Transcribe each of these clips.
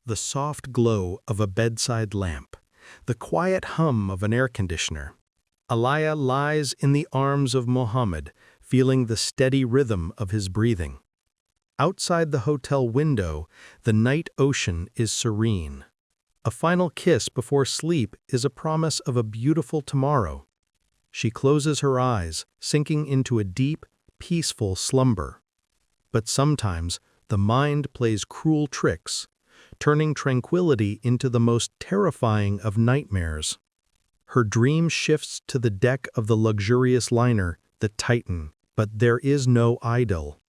the soft glow of a bedside lamp, the quiet hum of an air conditioner. Alaya lies in the arms of Mohammed, feeling the steady rhythm of his breathing. Outside the hotel window, the night ocean is serene. A final kiss before sleep is a promise of a beautiful tomorrow. She closes her eyes, sinking into a deep, peaceful slumber. But sometimes the mind plays cruel tricks, turning tranquility into the most terrifying of nightmares. Her dream shifts to the deck of the luxurious liner, the Titan, but there is no idyll.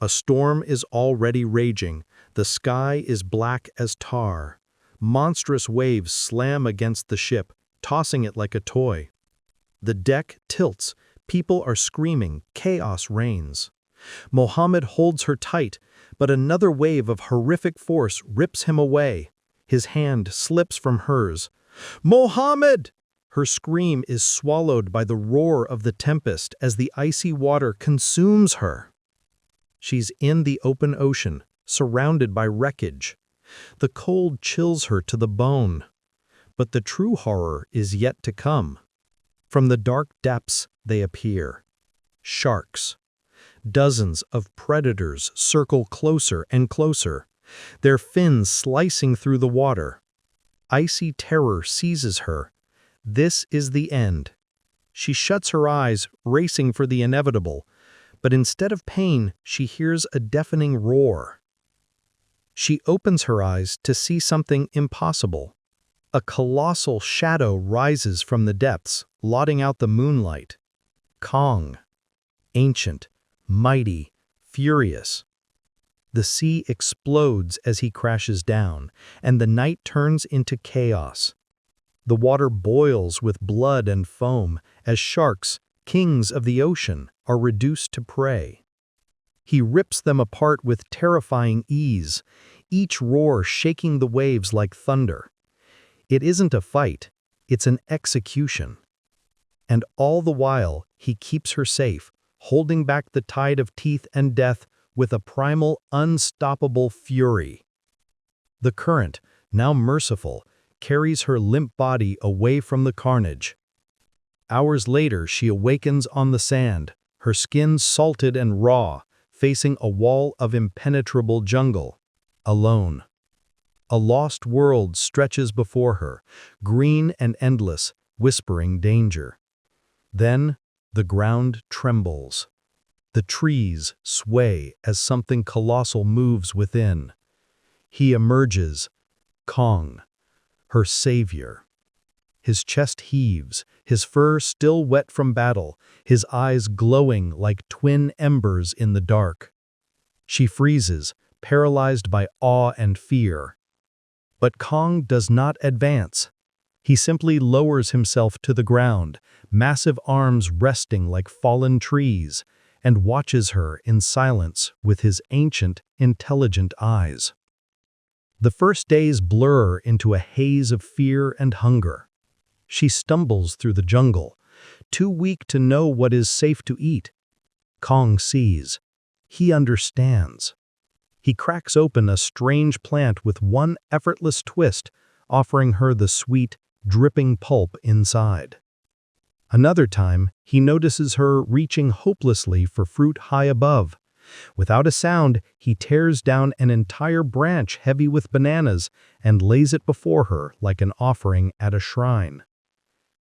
A storm is already raging, the sky is black as tar. Monstrous waves slam against the ship, tossing it like a toy. The deck tilts, people are screaming, chaos reigns. Mohammed holds her tight, but another wave of horrific force rips him away. His hand slips from hers. "Mohammed!" Her scream is swallowed by the roar of the tempest as the icy water consumes her. She's in the open ocean, surrounded by wreckage. The cold chills her to the bone. But the true horror is yet to come. From the dark depths they appear. Sharks. Dozens of predators circle closer and closer, their fins slicing through the water. Icy terror seizes her. This is the end. She shuts her eyes, racing for the inevitable, but instead of pain, she hears a deafening roar. She opens her eyes to see something impossible. A colossal shadow rises from the depths, blotting out the moonlight. Kong. Ancient, mighty, furious. The sea explodes as he crashes down, and the night turns into chaos. The water boils with blood and foam as sharks, kings of the ocean, are reduced to prey. He rips them apart with terrifying ease, each roar shaking the waves like thunder. It isn't a fight, it's an execution. And all the while, he keeps her safe, holding back the tide of teeth and death with a primal, unstoppable fury. The current, now merciful, carries her limp body away from the carnage. Hours later, she awakens on the sand, her skin salted and raw, facing a wall of impenetrable jungle, alone. A lost world stretches before her, green and endless, whispering danger. Then, the ground trembles. The trees sway as something colossal moves within. He emerges, Kong, her savior. His chest heaves, his fur still wet from battle, his eyes glowing like twin embers in the dark. She freezes, paralyzed by awe and fear. But Kong does not advance. He simply lowers himself to the ground, massive arms resting like fallen trees, and watches her in silence with his ancient, intelligent eyes. The first days blur into a haze of fear and hunger. She stumbles through the jungle, too weak to know what is safe to eat. Kong sees. He understands. He cracks open a strange plant with one effortless twist, offering her the sweet, dripping pulp inside. Another time, he notices her reaching hopelessly for fruit high above. Without a sound, he tears down an entire branch heavy with bananas and lays it before her like an offering at a shrine.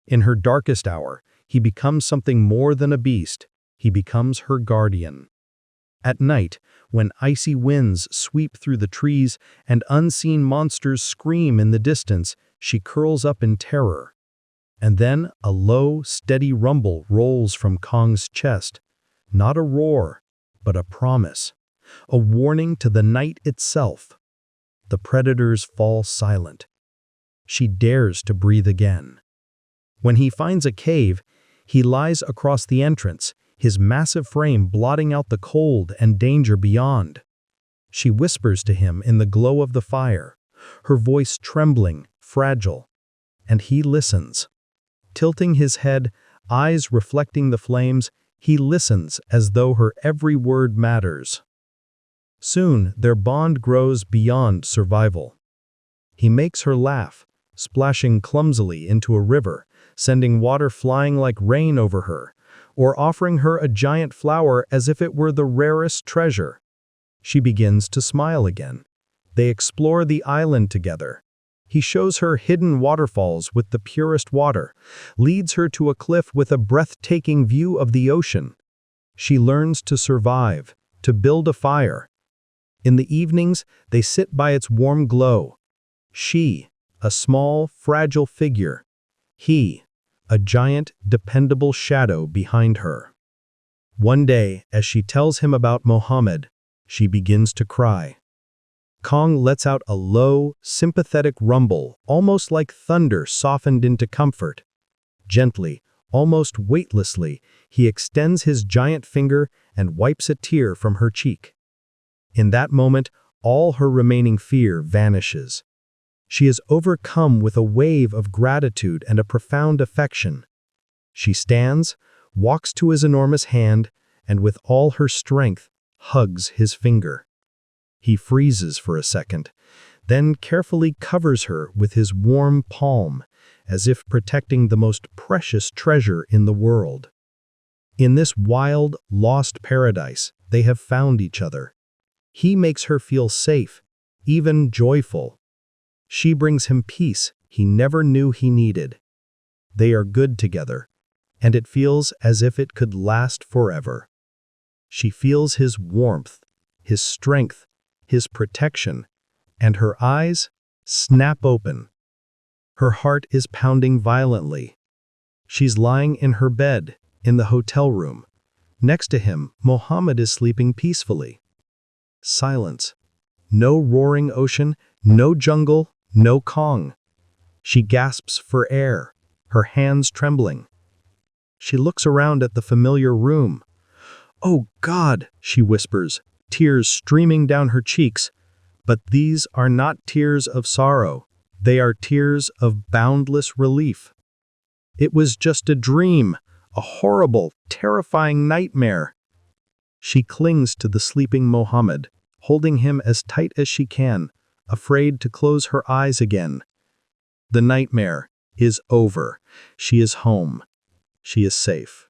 In her darkest hour, he becomes something more than a beast. He becomes her guardian. At night, when icy winds sweep through the trees and unseen monsters scream in the distance, she curls up in terror. And then a low, steady rumble rolls from Kong's chest. Not a roar, but a promise. A warning to the night itself. The predators fall silent. She dares to breathe again. When he finds a cave, he lies across the entrance, his massive frame blotting out the cold and danger beyond. She whispers to him in the glow of the fire, her voice trembling, fragile, and he listens. Tilting his head, eyes reflecting the flames, he listens as though her every word matters. Soon, their bond grows beyond survival. He makes her laugh, splashing clumsily into a river, sending water flying like rain over her, or offering her a giant flower as if it were the rarest treasure. She begins to smile again. They explore the island together. He shows her hidden waterfalls with the purest water, leads her to a cliff with a breathtaking view of the ocean. She learns to survive, to build a fire. In the evenings, they sit by its warm glow. She, a small, fragile figure. He, a giant, dependable shadow behind her. One day, as she tells him about Mohammed, she begins to cry. Kong lets out a low, sympathetic rumble, almost like thunder softened into comfort. Gently, almost weightlessly, he extends his giant finger and wipes a tear from her cheek. In that moment, all her remaining fear vanishes. She is overcome with a wave of gratitude and a profound affection. She stands, walks to his enormous hand, and with all her strength, hugs his finger. He freezes for a second, then carefully covers her with his warm palm, as if protecting the most precious treasure in the world. In this wild, lost paradise, they have found each other. He makes her feel safe, even joyful. She brings him peace he never knew he needed. They are good together, and it feels as if it could last forever. She feels his warmth, his strength, his protection, and her eyes snap open. Her heart is pounding violently. She's lying in her bed, in the hotel room. Next to him, Mohammed is sleeping peacefully. Silence. No roaring ocean, no jungle, no Kong. She gasps for air, her hands trembling. She looks around at the familiar room. "Oh God," she whispers, tears streaming down her cheeks. But these are not tears of sorrow. They are tears of boundless relief. It was just a dream, a horrible, terrifying nightmare. She clings to the sleeping Mohammed, holding him as tight as she can, afraid to close her eyes again. The nightmare is over. She is home. She is safe.